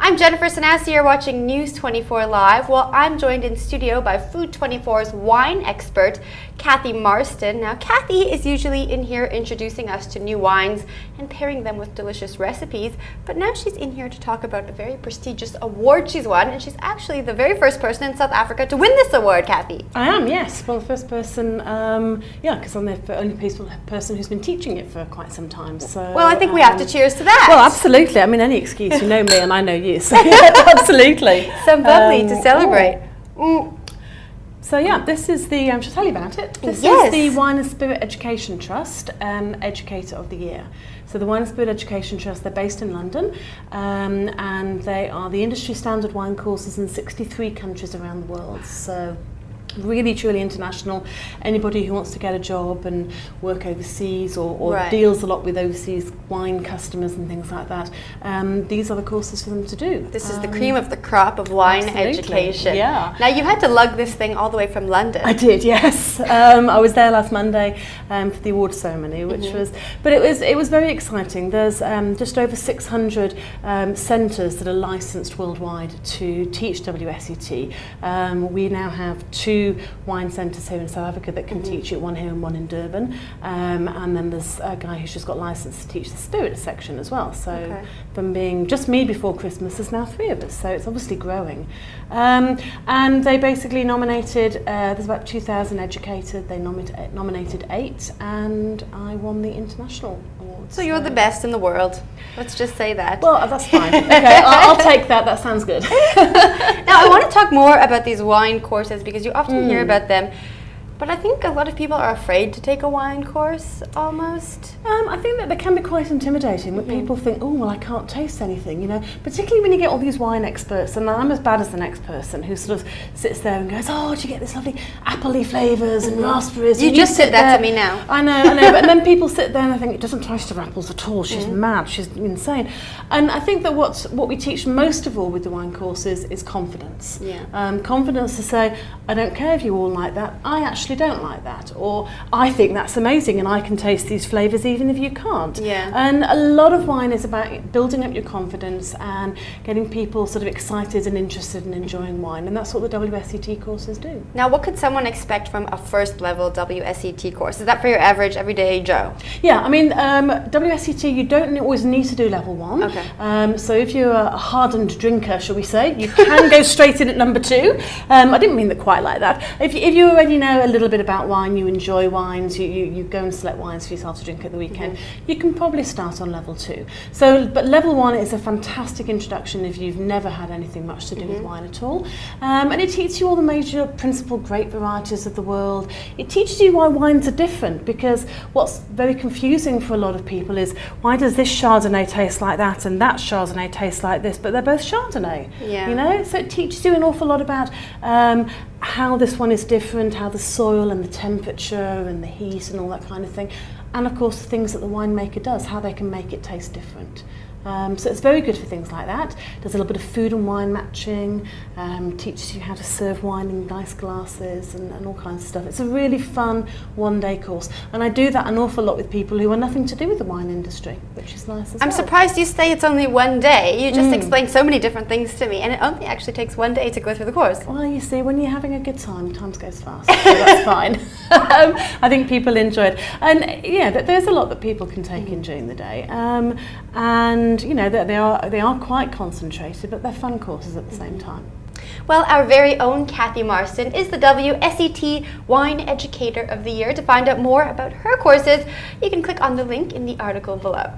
I'm Jennifer Sanasi, you're watching News 24 Live. Well, I'm joined in studio by Food 24's wine expert, Kathy Marston. Now, Kathy is usually in here introducing us to new wines and pairing them with delicious recipes, but now she's in here to talk about a very prestigious award she's won, and she's actually the very first person in South Africa to win this award, Kathy. I am, yes. Well, the first person, because I'm the only person who's been teaching it for quite some time. So, well, I think we have to cheers to that. Well, absolutely. I mean, any excuse. You know me and I know you. So absolutely. Some bubbly to celebrate. So yeah, this is the, I should tell you about it. This Yes. is the Wine and Spirit Education Trust, Educator of the Year. So the Wine and Spirit Education Trust, they're based in London, and they are the industry standard wine courses in 63 countries around the world. So really truly international. Anybody who wants to get a job and work overseas or Right. deals a lot with overseas wine customers and things like that, these are the courses for them to do. This is the cream of the crop of wine Absolutely. education. Yeah. Now, you had to lug this thing all the way from London. I did, yes. I was there last Monday for the award ceremony, which but it was very exciting. There's just over 600 centres that are licensed worldwide to teach WSET. We now have 2 wine centres here in South Africa that can teach it, one here and one in Durban. And then there's a guy who's just got licensed to teach the spirit section as well. So from being just me before Christmas, there's now 3 of us. So it's obviously growing. And they basically nominated, there's about 2,000 educated, they nominated 8, and I won the international award. So you're the best in the world. Let's just say that. Well, that's fine. Okay, I'll take that. That sounds good. Now, I want to talk more about these wine courses because you often hear about them. But I think a lot of people are afraid to take a wine course, almost. I think that they can be quite intimidating when people think, oh, well, I can't taste anything, you know, particularly when you get all these wine experts, and I'm as bad as the next person who sort of sits there and goes, oh, do you get this lovely appley flavours and raspberries? You and just sit said that there. to me now. I know, but then people sit there and they think, it doesn't taste of apples at all, she's mad, she's insane. And I think that what we teach most of all with the wine courses is confidence. Yeah. Confidence to say, I don't care if you all like that, I actually don't like that, or I think that's amazing and I can taste these flavours even if you can't. Yeah. And a lot of wine is about building up your confidence and getting people sort of excited and interested in enjoying wine, and that's what the WSET courses do. Now, what could someone expect from a first level WSET course? Is that for your average everyday Joe? Yeah, I mean, WSET, you don't always need to do level 1. Okay. So if you're a hardened drinker, shall we say, you can go straight in at number 2. I didn't mean that quite like that. If you already know a little bit about wine, you enjoy wines, you go and select wines for yourself to drink at the weekend, you can probably start on level 2. So, but level 1 is a fantastic introduction if you've never had anything much to do with wine at all. And it teaches you all the major principal grape varieties of the world. It teaches you why wines are different, because what's very confusing for a lot of people is, why does this Chardonnay taste like that and that Chardonnay taste like this, but they're both Chardonnay? Yeah. You know, so it teaches you an awful lot about how this one is different, how the soil and the temperature and the heat and all that kind of thing, and of course the things that the winemaker does, how they can make it taste different. So it's very good for things like that. There's a little bit of food and wine matching, teaches you how to serve wine in nice glasses and all kinds of stuff. It's a really fun one-day course, and I do that an awful lot with people who are nothing to do with the wine industry, which is nice as well. I'm surprised you say it's only one day. You just explained so many different things to me, and it only actually takes one day to go through the course. Well, you see, when you're having a good time goes fast, so that's fine. I think people enjoy it. And yeah, there's a lot that people can take in during the day. And you know, they are quite concentrated, but they're fun courses at the same time. Well, our very own Kathy Marston is the WSET Wine Educator of the Year. To find out more about her courses, you can click on the link in the article below.